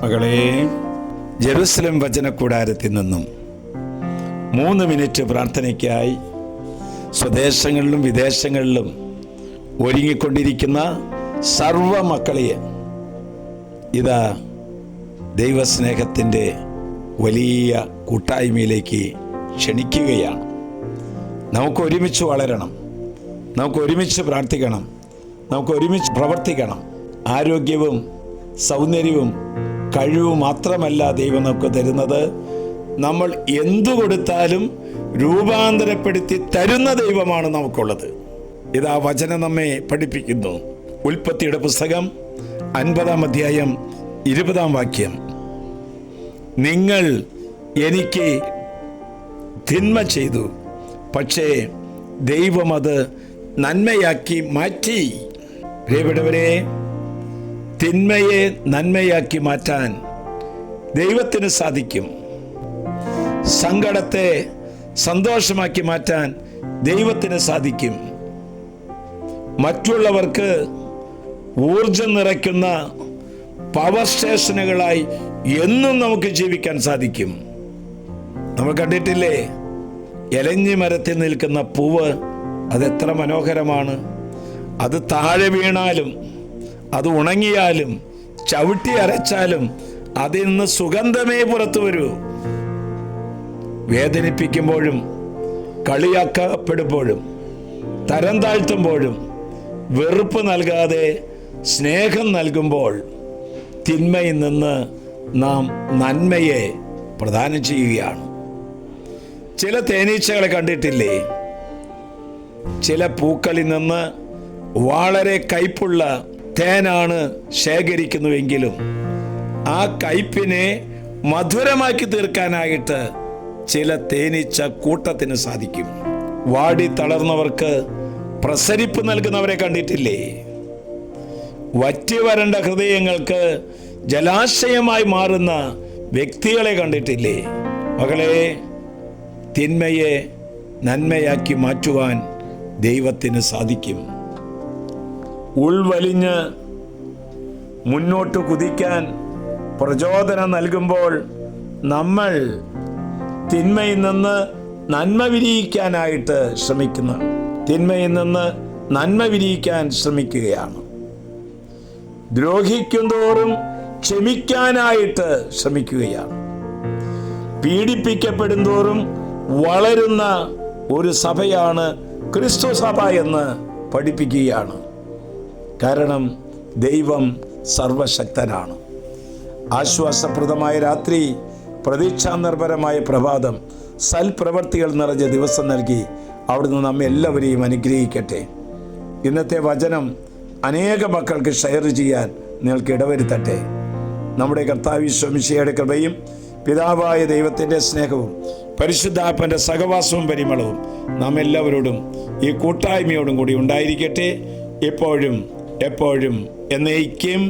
മകളെ, ജെറുസലേം വചനകൂടാരത്തിൽ നിന്നും 3 മിനിറ്റ് പ്രാർത്ഥനയ്ക്കായി സ്വദേശങ്ങളിലും വിദേശങ്ങളിലും ഒരുങ്ങിക്കൊണ്ടിരിക്കുന്ന സർവ മക്കളെയും ഇതാ ദൈവസ്നേഹത്തിൻ്റെ വലിയ കൂട്ടായ്മയിലേക്ക് ക്ഷണിക്കുകയാണ്. നമുക്ക് ഒരുമിച്ച് വളരണം, നമുക്ക് ഒരുമിച്ച് പ്രാർത്ഥിക്കണം, നമുക്ക് ഒരുമിച്ച് പ്രവർത്തിക്കണം. ആരോഗ്യവും സൗന്ദര്യവും കഴിവും മാത്രമല്ല ദൈവം നമുക്ക് തരുന്നത്, നമ്മൾ എന്തു കൊടുത്താലും രൂപാന്തരപ്പെടുത്തി തരുന്ന ദൈവമാണ് നമുക്കുള്ളത്. ഇതാ വചനം നമ്മെ പഠിപ്പിക്കുന്നു. ഉൽപ്പത്തിയുടെ പുസ്തകം 50-ാം അധ്യായം 20-ാം വാക്യം. നിങ്ങൾ എനിക്ക് തിന്മ ചെയ്തു, പക്ഷേ ദൈവം അത് നന്മയാക്കി മാറ്റി. പ്രിയപ്പെട്ടവരെ, തിന്മയെ നന്മയാക്കി മാറ്റാൻ ദൈവത്തിന് സാധിക്കും. സങ്കടത്തെ സന്തോഷമാക്കി മാറ്റാൻ ദൈവത്തിന് സാധിക്കും. മറ്റുള്ളവർക്ക് ഊർജം നിറയ്ക്കുന്ന പവർ സ്റ്റേഷനുകളായി എന്നും നമുക്ക് ജീവിക്കാൻ സാധിക്കും. നമ്മൾ കണ്ടിട്ടില്ലേ, എലഞ്ഞി മരത്തിൽ നിൽക്കുന്ന പൂവ്, അതെത്ര മനോഹരമാണ്. അത് താഴെ വീണാലും, അത് ഉണങ്ങിയാലും, ചവിട്ടി അരച്ചാലും അതിൽ നിന്ന് സുഗന്ധമേ പുറത്തു വരൂ. വേദനിപ്പിക്കുമ്പോഴും കളിയാക്കപ്പെടുമ്പോഴും തരം താഴ്ത്തുമ്പോഴും വെറുപ്പ് നൽകാതെ സ്നേഹം നൽകുമ്പോൾ തിന്മയിൽ നിന്ന് നാം നന്മയെ പ്രദാനം ചെയ്യുകയാണ്. ചില തേനീച്ചകളെ കണ്ടിട്ടില്ലേ? ചില പൂക്കളിൽ നിന്ന് വളരെ കയ്പുള്ള തേനാണ് ശേഖരിക്കുന്നുവെങ്കിലും ആ കയ്പിനെ മധുരമാക്കി തീർക്കാനായിട്ട് ചില തേനീച്ച കൂട്ടത്തിന് സാധിക്കും. വാടി തളർന്നവർക്ക് പ്രസരിപ്പ് നൽകുന്നവരെ കണ്ടിട്ടില്ലേ? വറ്റി വരണ്ട ഹൃദയങ്ങൾക്ക് ജലാശയമായി മാറുന്ന വ്യക്തികളെ കണ്ടിട്ടില്ലേ? മകളെ, തിന്മയെ നന്മയാക്കി മാറ്റുവാൻ ദൈവത്തിന് സാധിക്കും. ഉൾവലിഞ്ഞ് മുന്നോട്ട് കുതിക്കാൻ പ്രചോദനം നൽകുമ്പോൾ നമ്മൾ തിന്മയിൽ നിന്ന് നന്മ വിരിയിക്കാനായിട്ട് തിന്മയിൽ നിന്ന് നന്മ വിരിയിക്കാൻ ശ്രമിക്കുകയാണ്. ദ്രോഹിക്കും തോറും ക്ഷമിക്കാനായിട്ട് ശ്രമിക്കുകയാണ്. പീഡിപ്പിക്കപ്പെടും തോറും വളരുന്ന ഒരു സഭയാണ് ക്രിസ്തു സഭ എന്ന് പഠിപ്പിക്കുകയാണ്. കാരണം ദൈവം സർവശക്തനാണ്. ആശ്വാസപ്രദമായ രാത്രി, പ്രതീക്ഷാനിർഭരമായ പ്രഭാതം, സൽപ്രവർത്തികൾ നിറഞ്ഞ ദിവസം നൽകി അവിടുന്ന് നമ്മെ എല്ലാവരെയും അനുഗ്രഹിക്കട്ടെ. ഇന്നത്തെ വചനം അനേക മക്കൾക്ക് ഷെയർ ചെയ്യാൻ നിങ്ങൾക്ക് ഇടവരുത്തട്ടെ. നമ്മുടെ കർത്താവ് ഈശോ മിശിഹായുടെ കൃപയും പിതാവായ ദൈവത്തിൻ്റെ സ്നേഹവും പരിശുദ്ധാത്മാവിന്റെ സഹവാസവും പരിമളവും നാം എല്ലാവരോടും ഈ കൂട്ടായ്മയോടും കൂടി ഉണ്ടായിരിക്കട്ടെ, എപ്പോഴും എപ്പോഴും എന്നേക്കും.